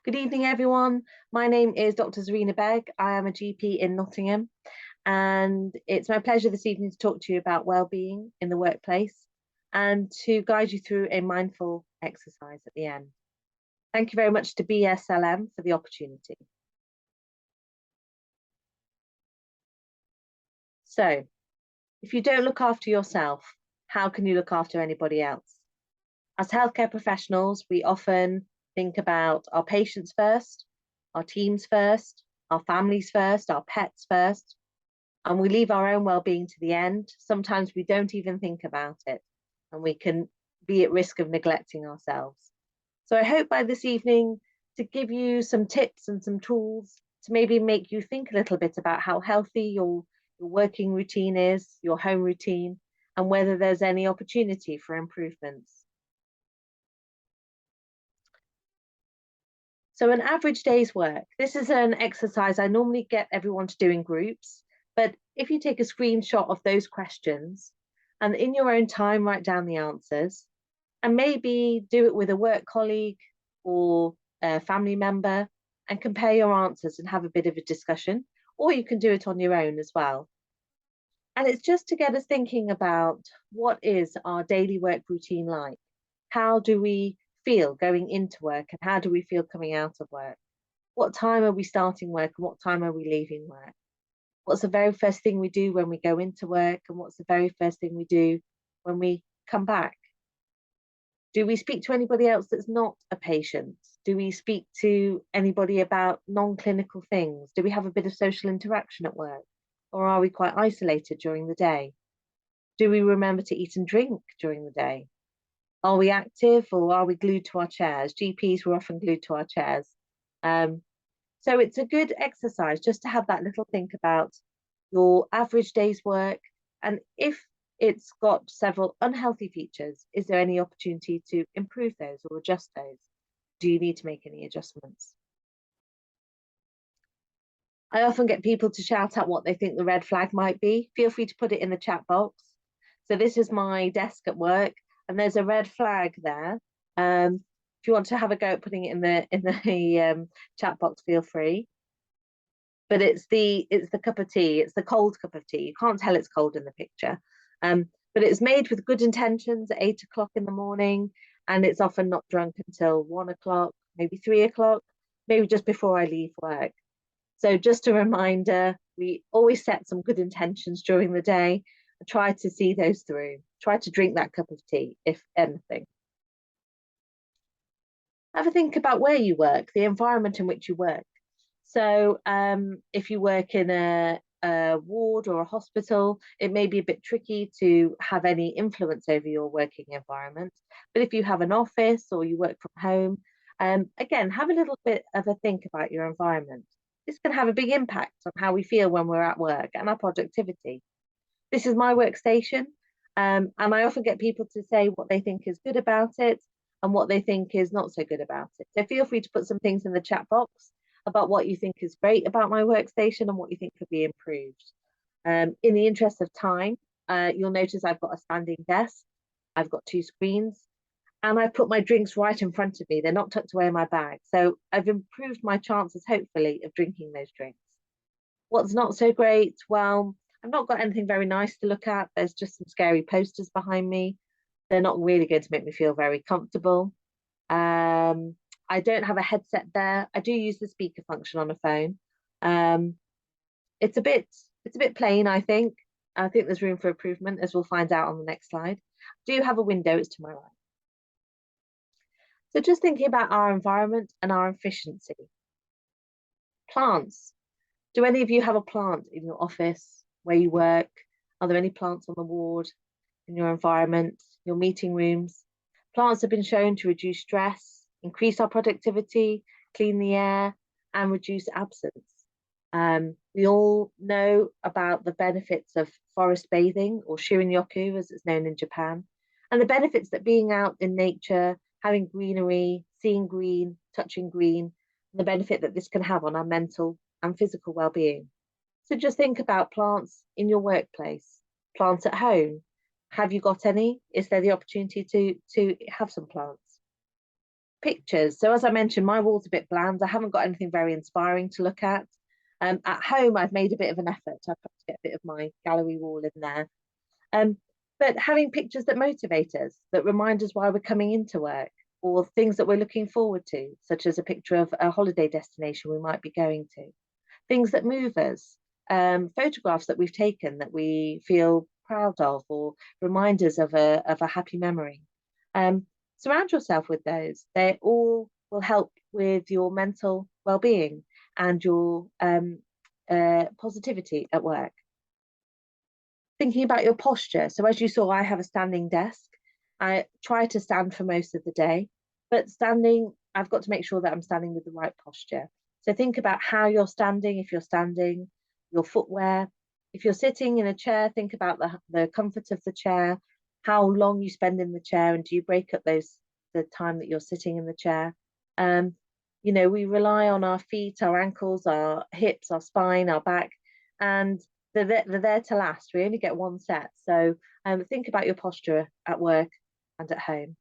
Good evening, everyone. My name is Dr. Zarina Begg. I am a GP in Nottingham, and it's my pleasure this evening to talk to you about well-being in the workplace and to guide you through a mindful exercise at the end. Thank you very much to BSLM for the opportunity. So, if you don't look after yourself, how can you look after anybody else? As healthcare professionals, we often think about our patients first, our teams first, our families first, our pets first, and we leave our own well-being to the end. Sometimes we don't even think about it, and we can be at risk of neglecting ourselves. So I hope by this evening to give you some tips and some tools to maybe make you think a little bit about how healthy your working routine is, your home routine, and whether there's any opportunity for improvements. So an average day's work. This is an exercise I normally get everyone to do in groups, but if you take a screenshot of those questions and in your own time write down the answers and maybe do it with a work colleague or a family member and compare your answers and have a bit of a discussion, or you can do it on your own as well. And it's just to get us thinking about what is our daily work routine like? How do we feel going into work and how do we feel coming out of work? What time are we starting work and what time are we leaving work? What's the very first thing we do when we go into work and what's the very first thing we do when we come back? Do we speak to anybody else that's not a patient? Do we speak to anybody about non-clinical things? Do we have a bit of social interaction at work? Or are we quite isolated during the day? Do we remember to eat and drink during the day? Are we active or are we glued to our chairs? GPs were often glued to our chairs. So it's a good exercise just to have that little think about your average day's work. And if it's got several unhealthy features, is there any opportunity to improve those or adjust those? Do you need to make any adjustments? I often get people to shout out what they think the red flag might be. Feel free to put it in the chat box. So this is my desk at work, and there's a red flag there. If you want to have a go at putting it in the chat box, feel free. But it's the cup of tea. It's the cold cup of tea. You can't tell it's cold in the picture, but it's made with good intentions at 8 o'clock in the morning, and it's often not drunk until 1 o'clock, maybe 3 o'clock, maybe just before I leave work. So just a reminder, we always set some good intentions during the day and try to see those through. Try to drink that cup of tea, if anything. Have a think about where you work, the environment in which you work. So if you work in a ward or a hospital, it may be a bit tricky to have any influence over your working environment. But if you have an office or you work from home, again, have a little bit of a think about your environment. This can have a big impact on how we feel when we're at work and our productivity. This is my workstation, and I often get people to say what they think is good about it and what they think is not so good about it. So feel free to put some things in the chat box about what you think is great about my workstation and what you think could be improved. In the interest of time, you'll notice I've got a standing desk, I've got 2 screens, and I've put my drinks right in front of me. They're not tucked away in my bag. So I've improved my chances, hopefully, of drinking those drinks. What's not so great? Well, I've not got anything very nice to look at. There's just some scary posters behind me. They're not really going to make me feel very comfortable. I don't have a headset there. I do use the speaker function on a phone. It's a bit plain, I think. I think there's room for improvement, as we'll find out on the next slide. I do have a window, it's to my right. So just thinking about our environment and our efficiency. Plants. Do any of you have a plant in your office, where you work? Are there any plants on the ward, in your environment, your meeting rooms? Plants have been shown to reduce stress, increase our productivity, clean the air, and reduce absence. We all know about the benefits of forest bathing, or shirin-yoku as it's known in Japan, and the benefits that being out in nature, having greenery, seeing green, touching green, and the benefit that this can have on our mental and physical well-being. So just think about plants in your workplace, plants at home. Have you got any? Is there the opportunity to have some plants? Pictures. So as I mentioned, my wall's a bit bland. I haven't got anything very inspiring to look at. At home, I've made a bit of an effort. I've got to get a bit of my gallery wall in there. But having pictures that motivate us, that remind us why we're coming into work, or things that we're looking forward to, such as a picture of a holiday destination we might be going to, things that move us, photographs that we've taken that we feel proud of, or reminders of a happy memory. Surround yourself with those. They all will help with your mental well-being and your positivity at work. Thinking about your posture. So as you saw, I have a standing desk. I try to stand for most of the day, but standing, I've got to make sure that I'm standing with the right posture. So think about how you're standing, if you're standing, your footwear. If you're sitting in a chair, think about the comfort of the chair, how long you spend in the chair, and do you break up the time that you're sitting in the chair. You know, we rely on our feet, our ankles, our hips, our spine, our back, and they're there to last. We only get one set. So think about your posture at work and at home.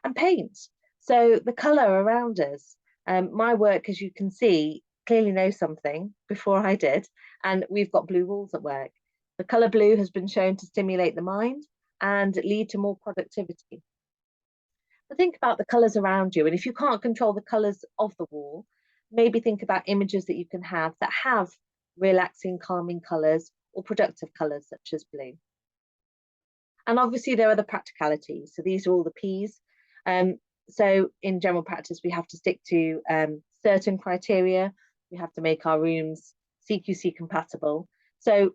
And paint. So the colour around us. My work, as you can see, clearly knows something before I did. And we've got blue walls at work. The colour blue has been shown to stimulate the mind and lead to more productivity. But think about the colours around you. And if you can't control the colours of the wall, maybe think about images that you can have that have relaxing, calming colours or productive colours such as blue. And obviously there are the practicalities. So these are all the P's. So in general practice, we have to stick to certain criteria. We have to make our rooms CQC compatible. So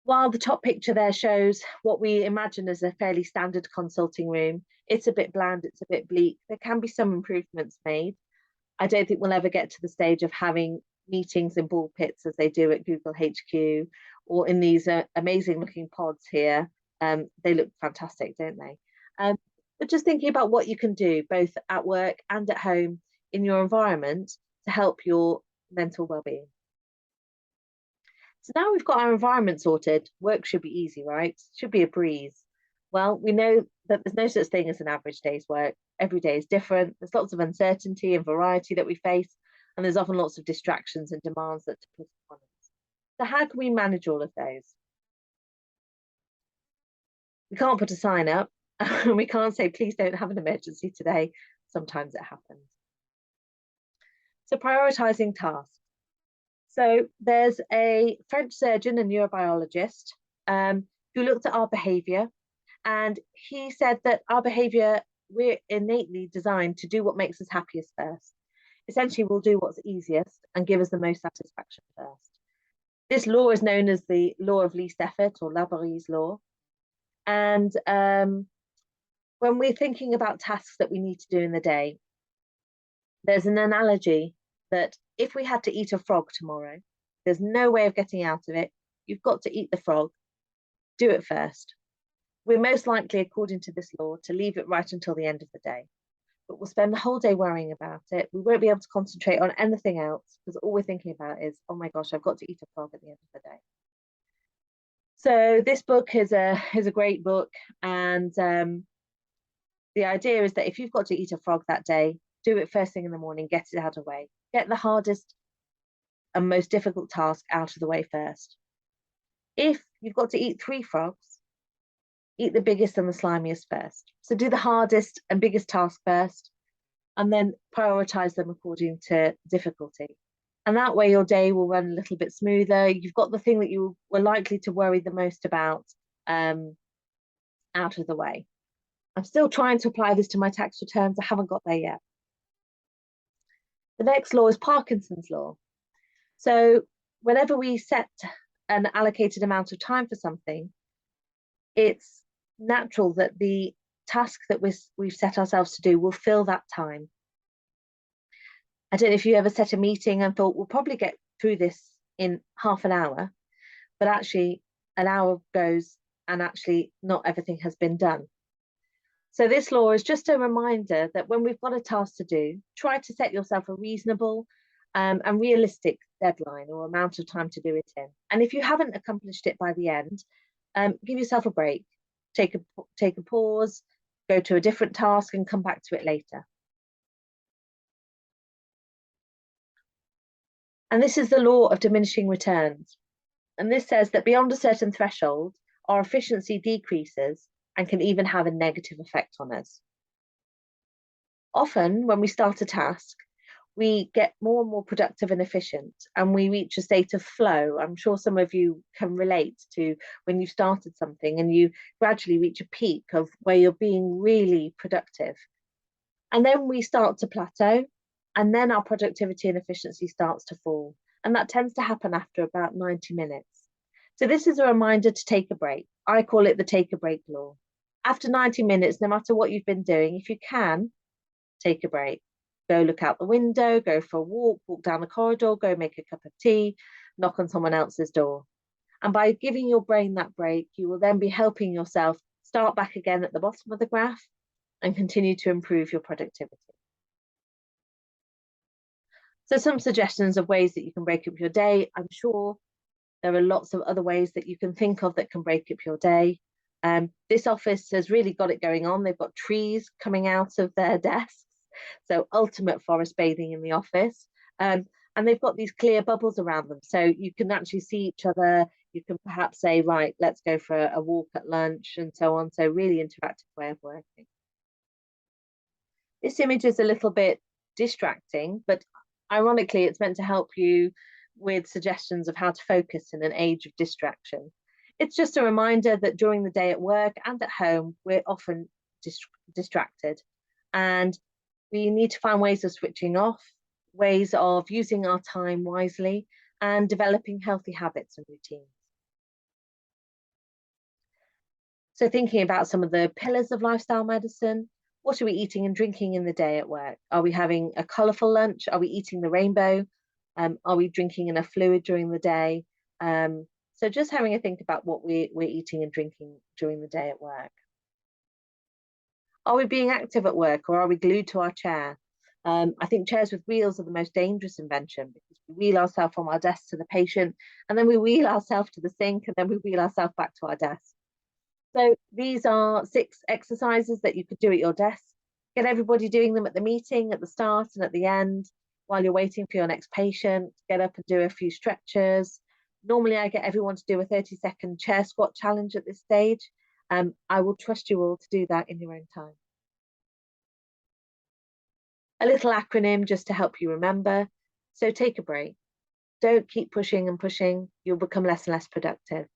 while the top picture there shows what we imagine as a fairly standard consulting room, it's a bit bland, it's a bit bleak. There can be some improvements made. I don't think we'll ever get to the stage of having meetings in ball pits as they do at Google HQ, or in these amazing looking pods here. They look fantastic, don't they? But just thinking about what you can do both at work and at home in your environment to help your mental well-being. So now we've got our environment sorted, work should be easy, right? Should be a breeze. Well, we know that there's no such thing as an average day's work. Every day is different. There's lots of uncertainty and variety that we face, and there's often lots of distractions and demands that to put upon us. So how can we manage all of those? We can't put a sign up. We can't say, please don't have an emergency today. Sometimes it happens. So prioritizing tasks. So there's a French surgeon and neurobiologist who looked at our behavior, and he said that our behavior, we're innately designed to do what makes us happiest first. Essentially, we'll do what's easiest and give us the most satisfaction first. This law is known as the law of least effort, or Labourie's law. And when we're thinking about tasks that we need to do in the day, there's an analogy that if we had to eat a frog tomorrow, there's no way of getting out of it. You've got to eat the frog. Do it first. We're most likely, according to this law, to leave it right until the end of the day. But we'll spend the whole day worrying about it. We won't be able to concentrate on anything else because all we're thinking about is, oh my gosh, I've got to eat a frog at the end of the day. So this book is a great book, and the idea is that if you've got to eat a frog that day, do it first thing in the morning, get it out of the way. Get the hardest and most difficult task out of the way first. If you've got to eat 3 frogs, eat the biggest and the slimiest first. So do the hardest and biggest task first, and then prioritize them according to difficulty. And that way your day will run a little bit smoother. You've got the thing that you were likely to worry the most about out of the way. I'm still trying to apply this to my tax returns. I haven't got there yet. The next law is Parkinson's Law. So whenever we set an allocated amount of time for something, it's natural that the task that we've set ourselves to do will fill that time. I don't know if you ever set a meeting and thought, we'll probably get through this in half an hour, but actually an hour goes and actually not everything has been done. So this law is just a reminder that when we've got a task to do, try to set yourself a reasonable and realistic deadline or amount of time to do it in. And if you haven't accomplished it by the end, give yourself a break, take a pause, go to a different task and come back to it later. And this is the law of diminishing returns. And this says that beyond a certain threshold, our efficiency decreases and can even have a negative effect on us. Often, when we start a task, we get more and more productive and efficient, and we reach a state of flow. I'm sure some of you can relate to when you started something and you gradually reach a peak of where you're being really productive. And then we start to plateau, and then our productivity and efficiency starts to fall. And that tends to happen after about 90 minutes. So this is a reminder to take a break. I call it the take a break law. After 90 minutes, no matter what you've been doing, if you can, take a break. Go look out the window, go for a walk down the corridor, go make a cup of tea, knock on someone else's door. And by giving your brain that break, you will then be helping yourself start back again at the bottom of the graph and continue to improve your productivity. So some suggestions of ways that you can break up your day. I'm sure there are lots of other ways that you can think of that can break up your day. This office has really got it going on. They've got trees coming out of their desks. So ultimate forest bathing in the office. And they've got these clear bubbles around them. So you can actually see each other. You can perhaps say, right, let's go for a walk at lunch and so on. So really interactive way of working. This image is a little bit distracting, but ironically, it's meant to help you with suggestions of how to focus in an age of distraction. It's just a reminder that during the day at work and at home, we're often distracted. And we need to find ways of switching off, ways of using our time wisely, and developing healthy habits and routines. So thinking about some of the pillars of lifestyle medicine, what are we eating and drinking in the day at work? Are we having a colourful lunch? Are we eating the rainbow? Are we drinking enough fluid during the day? So just having a think about what we're eating and drinking during the day at work. Are we being active at work, or are we glued to our chair? I think chairs with wheels are the most dangerous invention, because we wheel ourselves from our desk to the patient, and then we wheel ourselves to the sink, and then we wheel ourselves back to our desk. So these are 6 exercises that you could do at your desk. Get everybody doing them at the meeting, at the start and at the end, while you're waiting for your next patient. Get up and do a few stretches. Normally I get everyone to do a 30-second chair squat challenge at this stage. I will trust you all to do that in your own time. A little acronym just to help you remember. So take a break. Don't keep pushing and pushing. You'll become less and less productive.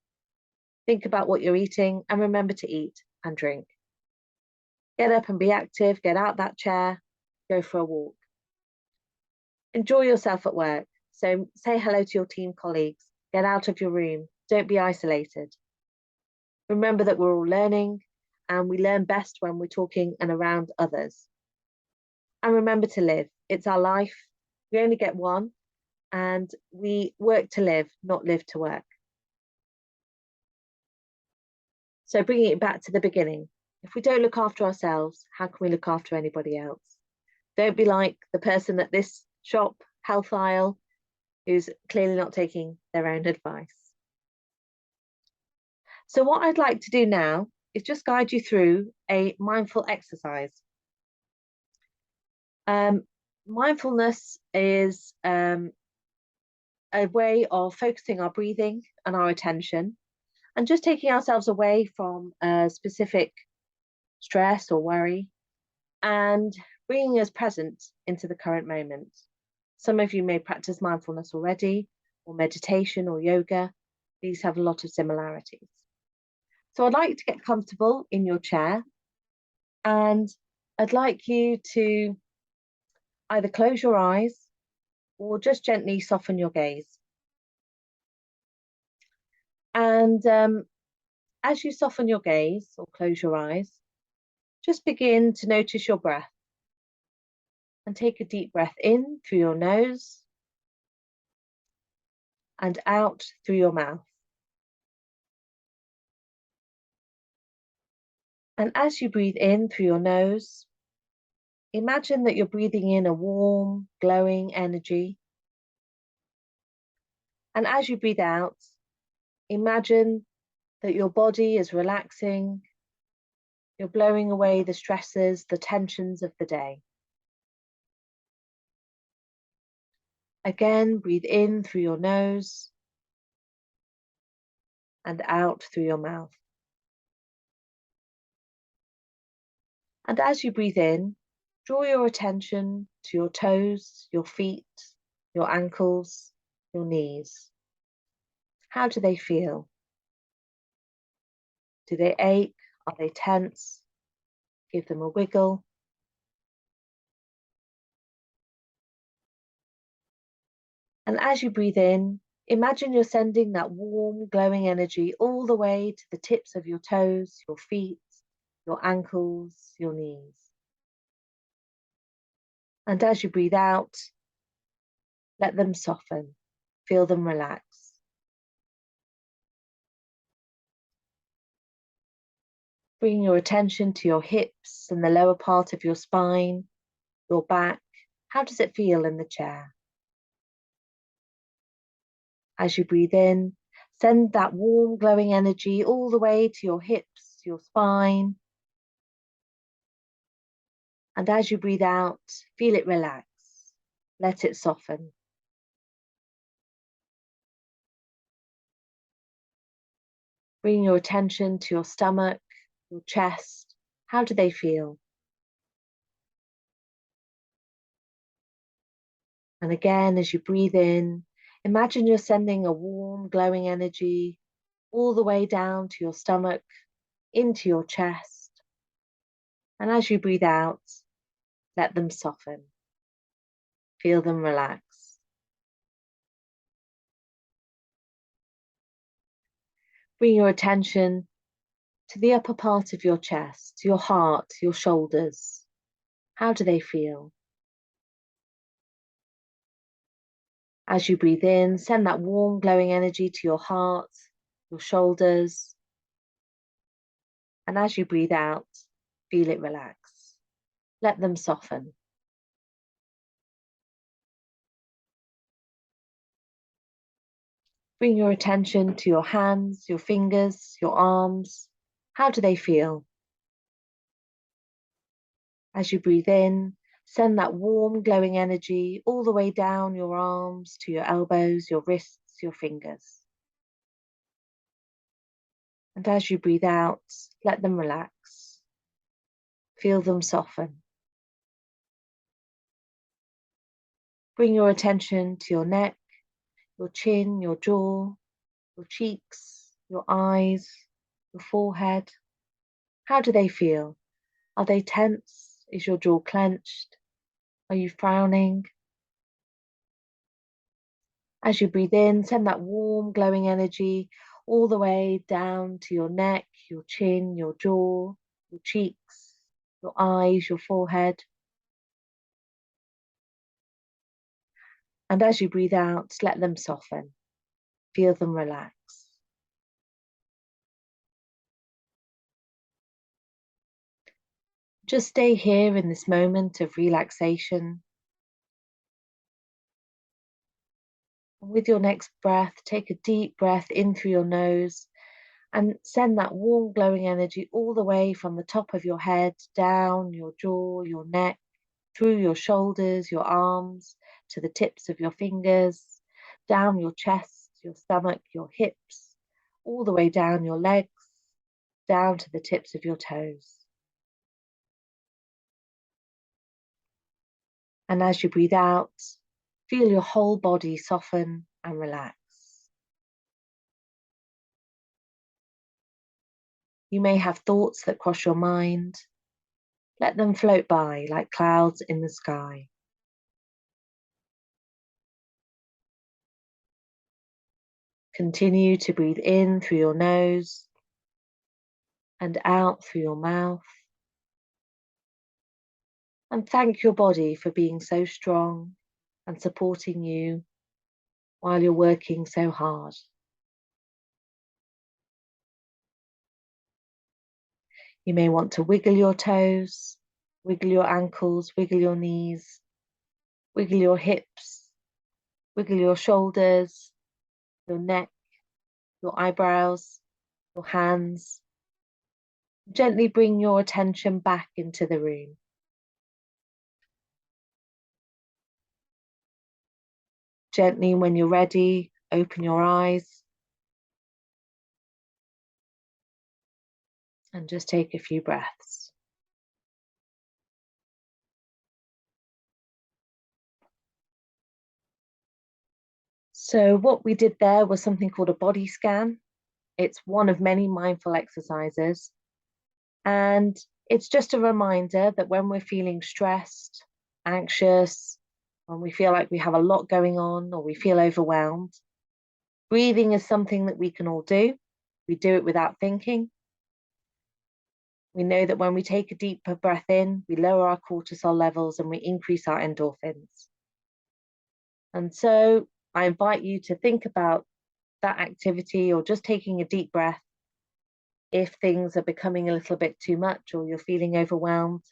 Think about what you're eating and remember to eat and drink. Get up and be active, get out that chair, go for a walk. Enjoy yourself at work. So say hello to your team colleagues, get out of your room, don't be isolated. Remember that we're all learning, and we learn best when we're talking and around others. And remember to live. It's our life. We only get one, and we work to live, not live to work. So bringing it back to the beginning, if we don't look after ourselves, how can we look after anybody else? Don't be like the person at this shop health aisle who's clearly not taking their own advice. So what I'd like to do now is just guide you through a mindful exercise. Mindfulness is a way of focusing our breathing and our attention, and just taking ourselves away from a specific stress or worry, and bringing us present into the current moment. Some of you may practice mindfulness already, or meditation or yoga. These have a lot of similarities. So I'd like you to get comfortable in your chair, and I'd like you to either close your eyes or just gently soften your gaze. And as you soften your gaze or close your eyes, just begin to notice your breath, and take a deep breath in through your nose and out through your mouth. And as you breathe in through your nose, imagine that you're breathing in a warm, glowing energy. And as you breathe out, imagine that your body is relaxing. You're blowing away the stresses, the tensions of the day. Again, breathe in through your nose and out through your mouth. And as you breathe in, draw your attention to your toes, your feet, your ankles, your knees. How do they feel? Do they ache? Are they tense? Give them a wiggle. And as you breathe in, imagine you're sending that warm, glowing energy all the way to the tips of your toes, your feet, your ankles, your knees. And as you breathe out, let them soften. Feel them relax. Bring your attention to your hips and the lower part of your spine, your back. How does it feel in the chair? As you breathe in, send that warm, glowing energy all the way to your hips, your spine. And as you breathe out, feel it relax. Let it soften. Bring your attention to your stomach, your chest. How do they feel? And again, as you breathe in, imagine you're sending a warm, glowing energy all the way down to your stomach, into your chest. And as you breathe out, let them soften. Feel them relax. Bring your attention to the upper part of your chest, your heart, your shoulders. How do they feel? As you breathe in, send that warm, glowing energy to your heart, your shoulders. And as you breathe out, feel it relax. Let them soften. Bring your attention to your hands, your fingers, your arms. How do they feel? As you breathe in, send that warm, glowing energy all the way down your arms to your elbows, your wrists, your fingers. And as you breathe out, let them relax. Feel them soften. Bring your attention to your neck, your chin, your jaw, your cheeks, your eyes, your forehead. How do they feel? Are they tense? Is your jaw clenched? Are you frowning? As you breathe in, send that warm, glowing energy all the way down to your neck, your chin, your jaw, your cheeks, your eyes, your forehead. And as you breathe out, let them soften. Feel them relax. Just stay here in this moment of relaxation. With your next breath, take a deep breath in through your nose and send that warm, glowing energy all the way from the top of your head, down your jaw, your neck, through your shoulders, your arms, to the tips of your fingers, down your chest, your stomach, your hips, all the way down your legs, down to the tips of your toes. And as you breathe out, feel your whole body soften and relax. You may have thoughts that cross your mind. Let them float by like clouds in the sky. Continue to breathe in through your nose and out through your mouth. And thank your body for being so strong and supporting you while you're working so hard. You may want to wiggle your toes, wiggle your ankles, wiggle your knees, wiggle your hips, wiggle your shoulders, your neck, your eyebrows, your hands. Gently bring your attention back into the room. Gently, when you're ready, open your eyes and just take a few breaths. So what we did there was something called a body scan. It's one of many mindful exercises. And it's just a reminder that when we're feeling stressed, anxious, when we feel like we have a lot going on or we feel overwhelmed, breathing is something that we can all do. We do it without thinking. We know that when we take a deeper breath in, we lower our cortisol levels and we increase our endorphins. And so I invite you to think about that activity or just taking a deep breath if things are becoming a little bit too much or you're feeling overwhelmed,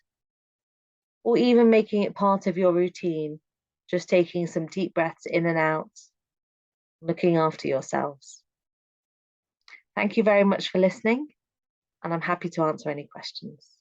or even making it part of your routine, just taking some deep breaths in and out, looking after yourselves. Thank you very much for listening, and I'm happy to answer any questions.